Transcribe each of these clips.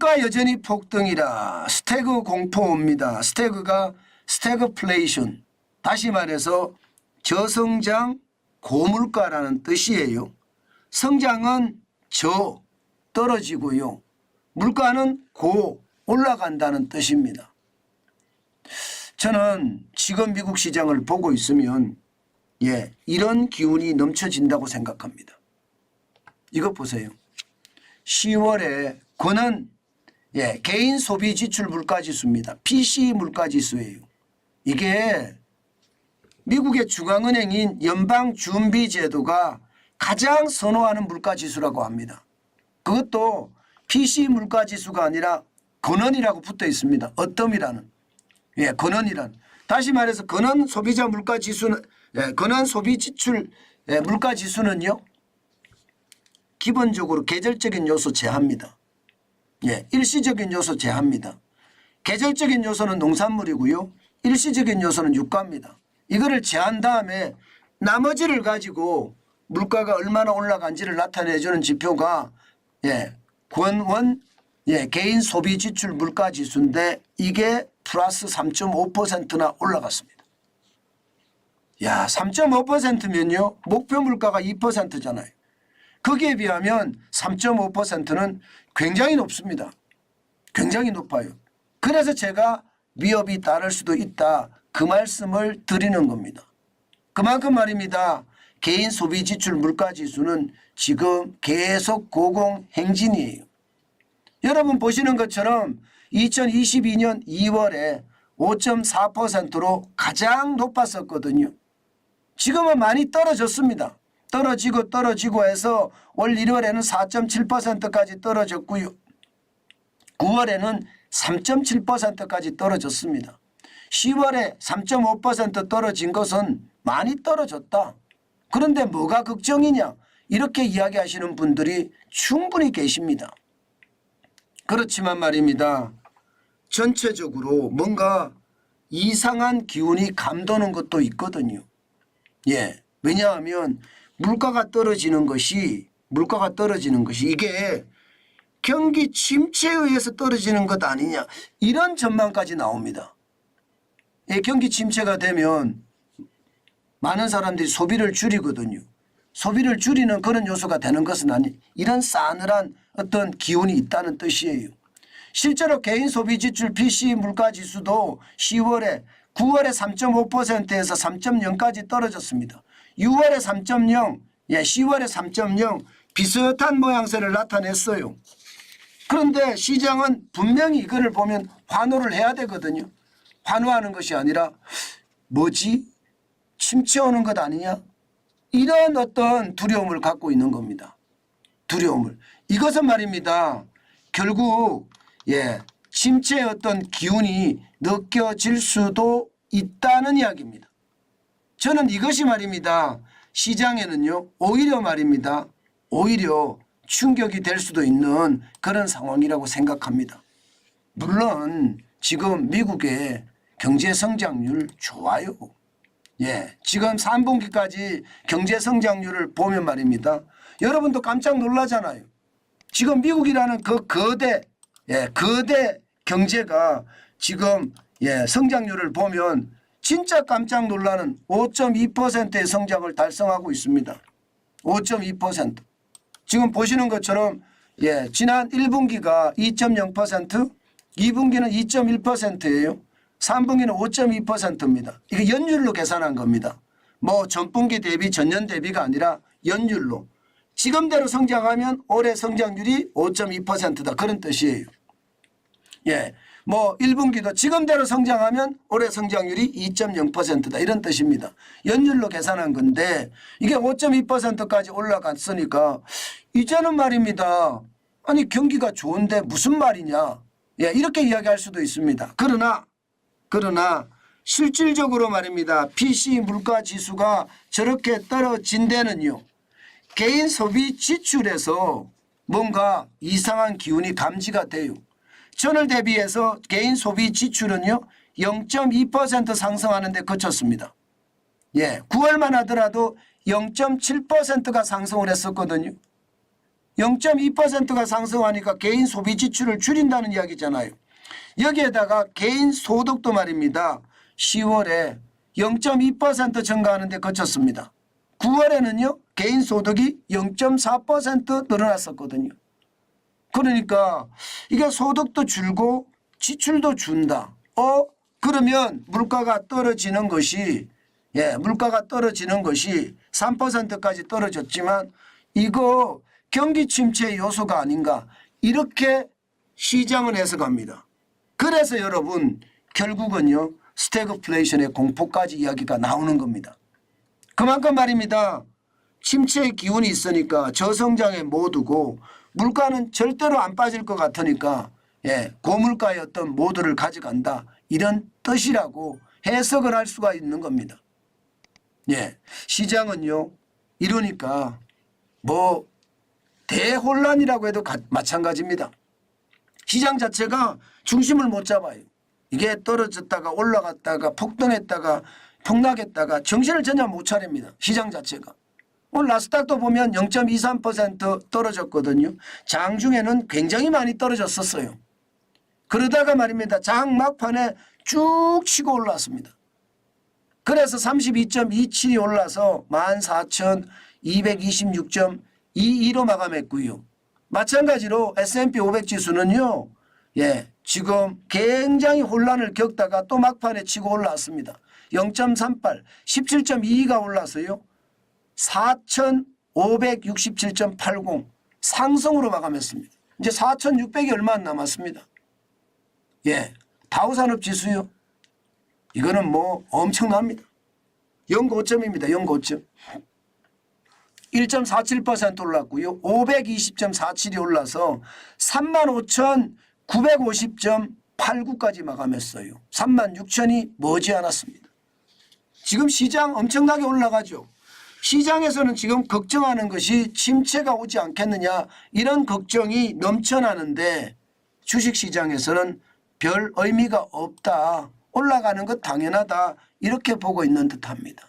물가 여전히 폭등이라 스태그 공포입니다. 스태그가 스태그플레이션, 다시 말해서 저성장 고물가라는 뜻이에요. 성장은 떨어지고요. 물가는 올라간다는 뜻입니다. 저는 지금 미국 시장을 보고 있으면 이런 기운이 넘쳐진다고 생각합니다. 이것 보세요. 10월에 권한 개인 소비 지출 물가지수입니다. PCE 물가지수예요. 이게 미국의 중앙은행인 연방준비제도가 가장 선호하는 물가지수라고 합니다. 그것도 PCE 물가지수가 아니라 근원이라고 붙어 있습니다. 어텀이라는. 근원이란. 다시 말해서 근원 소비자 물가지수는 근원 소비 지출 물가지수는요. 기본적으로 계절적인 요소 제한입니다. 일시적인 요소 제한입니다. 계절적인 요소는 농산물이고요. 일시적인 요소는 유가입니다. 이거를 제한 다음에 나머지를 가지고 물가가 얼마나 올라간지를 나타내주는 지표가 권원 개인 소비 지출 물가 지수인데 이게 플러스 3.5%나 올라갔습니다. 3.5%면요. 목표 물가가 2%잖아요. 거기에 비하면 3.5%는 굉장히 높습니다. 굉장히 높아요. 그래서 제가 위협이 따를 수도 있다. 그 말씀을 드리는 겁니다. 그만큼 말입니다. 개인 소비 지출 물가 지수는 지금 계속 고공행진이에요. 여러분 보시는 것처럼 2022년 2월에 5.4%로 가장 높았었거든요. 지금은 많이 떨어졌습니다. 떨어지고 해서 올 1월에는 4.7%까지 떨어졌고요. 9월에는 3.7%까지 떨어졌습니다. 10월에 3.5% 떨어진 것은 많이 떨어졌다. 그런데 뭐가 걱정이냐? 이렇게 이야기하시는 분들이 충분히 계십니다. 그렇지만 말입니다. 전체적으로 뭔가 이상한 기운이 감도는 것도 있거든요. 왜냐하면 물가가 떨어지는 것이 이게 경기 침체에 의해서 떨어지는 것 아니냐, 이런 전망까지 나옵니다. 경기 침체가 되면 많은 사람들이 소비를 줄이거든요. 소비를 줄이는 그런 요소가 되는 것은 이런 싸늘한 어떤 기운이 있다는 뜻이에요. 실제로 개인 소비 지출 PCE 물가지수도 10월에 9월에 3.5%에서 3.0까지 떨어졌습니다. 6월에 3.0, 10월에 3.0 비슷한 모양새를 나타냈어요. 그런데 시장은 분명히 이거를 보면 환호를 해야 되거든요. 환호하는 것이 아니라 뭐지? 침체 오는 것 아니냐? 이런 어떤 두려움을 갖고 있는 겁니다. 두려움을. 이것은 말입니다. 결국 침체의 어떤 기운이 느껴질 수도 있다는 이야기입니다. 저는 이것이 말입니다. 시장에는요. 오히려 말입니다. 오히려 충격이 될 수도 있는 그런 상황이라고 생각합니다. 물론 지금 미국의 경제 성장률 좋아요. 지금 3분기까지 경제 성장률을 보면 말입니다. 여러분도 깜짝 놀라잖아요. 지금 미국이라는 그 거대 경제가 지금 성장률을 보면 진짜 깜짝 놀라는 5.2%의 성장을 달성하고 있습니다. 5.2%. 지금 보시는 것처럼 지난 1분기가 2.0%, 2분기는 2.1%예요. 3분기는 5.2%입니다. 이게 연율로 계산한 겁니다. 뭐 전분기 대비 전년 대비가 아니라 연율로. 지금대로 성장하면 올해 성장률이 5.2%다. 그런 뜻이에요. 뭐 1분기도 지금대로 성장하면 올해 성장률이 2.0%다. 이런 뜻입니다. 연율로 계산한 건데 이게 5.2%까지 올라갔으니까 이제는 말입니다. 아니 경기가 좋은데 무슨 말이냐. 이렇게 이야기할 수도 있습니다. 그러나 실질적으로 말입니다. PCE 물가지수가 저렇게 떨어진 데는요. 개인 소비 지출에서 뭔가 이상한 기운이 감지가 돼요. 전월 대비해서 개인 소비 지출은요 0.2% 상승하는 데 그쳤습니다. 9월만 하더라도 0.7%가 상승을 했었거든요. 0.2%가 상승하니까 개인 소비 지출을 줄인다는 이야기잖아요. 여기에다가 개인 소득도 말입니다. 10월에 0.2% 증가하는 데 그쳤습니다. 9월에는요. 개인 소득이 0.4% 늘어났었거든요. 그러니까 이게 소득도 줄고 지출도 준다. 그러면 물가가 떨어지는 것이 물가가 떨어지는 것이 3%까지 떨어졌지만 이거 경기 침체 요소가 아닌가 이렇게 시장은 해석합니다. 그래서 여러분 결국은요 스태그플레이션의 공포까지 이야기가 나오는 겁니다. 그만큼 말입니다. 침체의 기운이 있으니까 저성장의 모두고 물가는 절대로 안 빠질 것 같으니까 고물가의 어떤 모두를 가져간다. 이런 뜻이라고 해석을 할 수가 있는 겁니다. 시장은요. 이러니까 뭐 대혼란이라고 해도 마찬가지입니다. 시장 자체가 중심을 못 잡아요. 이게 떨어졌다가 올라갔다가 폭등했다가 폭락했다가 정신을 전혀 못 차립니다. 시장 자체가. 오늘 나스닥도 보면 0.23% 떨어졌거든요. 장중에는 굉장히 많이 떨어졌었어요. 그러다가 말입니다. 장 막판에 쭉 치고 올라왔습니다. 그래서 32.27이 올라서 14,226.22로 마감했고요. 마찬가지로 S&P 500 지수는요. 지금 굉장히 혼란을 겪다가 또 막판에 치고 올라왔습니다. 0.38, 17.22가 올라서요. 4,567.80 상승으로 마감했습니다. 이제 4,600이 얼마 안 남았습니다. 다우산업지수요. 이거는 뭐 엄청납니다. 연고점입니다. 연고점. 1.47% 올랐고요. 520.47이 올라서 35,950.89까지 마감했어요. 36,000이 머지않았습니다. 지금 시장 엄청나게 올라가죠. 시장에서는 지금 걱정하는 것이 침체가 오지 않겠느냐 이런 걱정이 넘쳐나는데 주식시장에서는 별 의미가 없다. 올라가는 것 당연하다. 이렇게 보고 있는 듯합니다.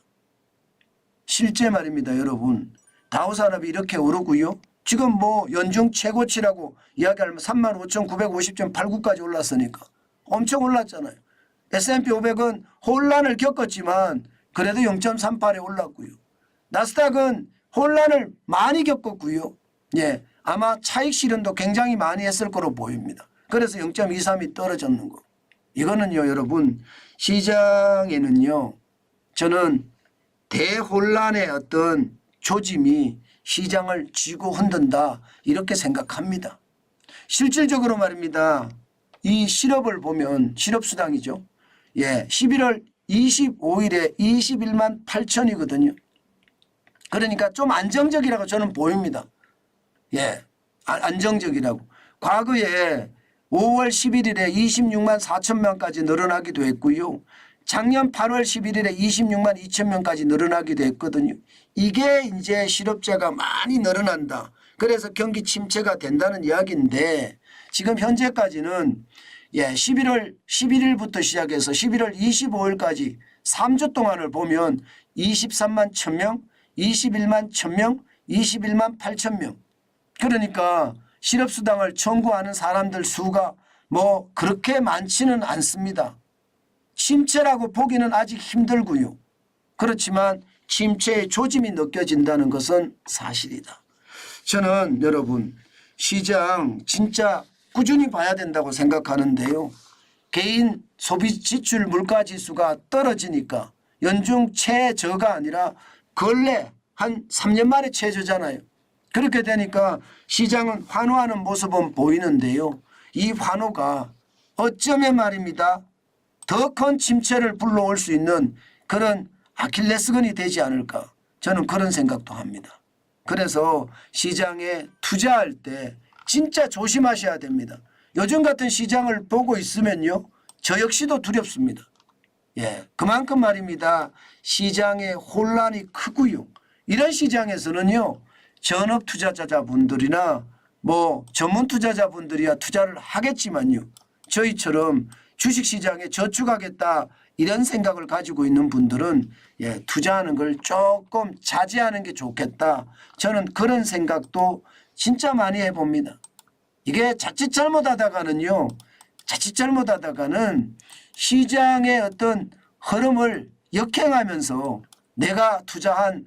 실제 말입니다. 여러분. 다우산업이 이렇게 오르고요. 지금 뭐 연중 최고치라고 이야기하면 35,950.89까지 올랐으니까 엄청 올랐잖아요. S&P 500은 혼란을 겪었지만 그래도 0.38에 올랐고요. 나스닥은 혼란을 많이 겪었고요. 아마 차익 실현도 굉장히 많이 했을 거로 보입니다. 그래서 0.23이 떨어졌는 거. 이거는요 여러분 시장에는요 저는 대혼란의 어떤 조짐이 시장을 쥐고 흔든다 이렇게 생각합니다. 실질적으로 말입니다. 이 실업을 보면 실업수당이죠. 11월 25일에 21만 8천이거든요. 그러니까 좀 안정적이라고 저는 보입니다. 안정적이라고. 과거에 5월 11일에 26만 4천 명까지 늘어나기도 했고요. 작년 8월 11일에 26만 2천 명까지 늘어나기도 했거든요. 이게 이제 실업자가 많이 늘어난다. 그래서 경기 침체가 된다는 이야기인데 지금 현재까지는 11월 11일부터 시작해서 11월 25일까지 3주 동안을 보면 23만 1,000명, 21만 1,000명, 21만 8천 명. 그러니까 실업수당을 청구하는 사람들 수가 뭐 그렇게 많지는 않습니다. 침체라고 보기는 아직 힘들고요. 그렇지만 침체의 조짐이 느껴진다는 것은 사실이다. 저는 여러분 시장 진짜 꾸준히 봐야 된다고 생각하는데요. 개인 소비 지출 물가 지수가 떨어지니까 연중 최저가 아니라 근래 한 3년 만에 최저잖아요. 그렇게 되니까 시장은 환호하는 모습은 보이는데요. 이 환호가 어쩌면 말입니다. 더 큰 침체를 불러올 수 있는 그런 아킬레스건이 되지 않을까 저는 그런 생각도 합니다. 그래서 시장에 투자할 때 진짜 조심하셔야 됩니다. 요즘 같은 시장을 보고 있으면요. 저 역시도 두렵습니다. 그만큼 말입니다. 시장의 혼란이 크고요. 이런 시장에서는요. 전업 투자자분들이나 뭐 전문 투자자분들이야 투자를 하겠지만요. 저희처럼 주식시장에 저축하겠다 이런 생각을 가지고 있는 분들은 투자하는 걸 조금 자제하는 게 좋겠다. 저는 그런 생각도 진짜 많이 해봅니다. 이게 자칫 잘못하다가는 시장의 어떤 흐름을 역행하면서 내가 투자한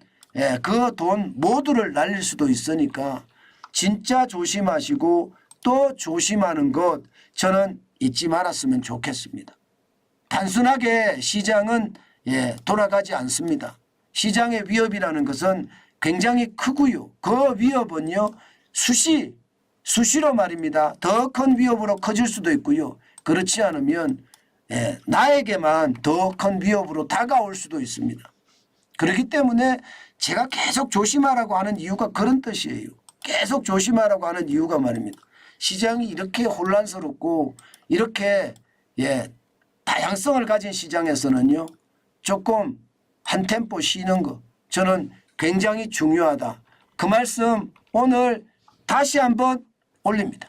그 돈 모두를 날릴 수도 있으니까 진짜 조심하시고 또 조심하는 것 저는 잊지 말았으면 좋겠습니다. 단순하게 시장은 돌아가지 않습니다. 시장의 위협이라는 것은 굉장히 크고요. 그 위협은요 수시로 말입니다. 더 큰 위협으로 커질 수도 있고요. 그렇지 않으면 나에게만 더 큰 위협으로 다가올 수도 있습니다. 그렇기 때문에 제가 계속 조심하라고 하는 이유가 그런 뜻이에요. 계속 조심하라고 하는 이유가 말입니다. 시장이 이렇게 혼란스럽고 이렇게 다양성을 가진 시장에서는요. 조금 한 템포 쉬는 거 저는 굉장히 중요하다. 그 말씀 오늘 다시 한번 올립니다.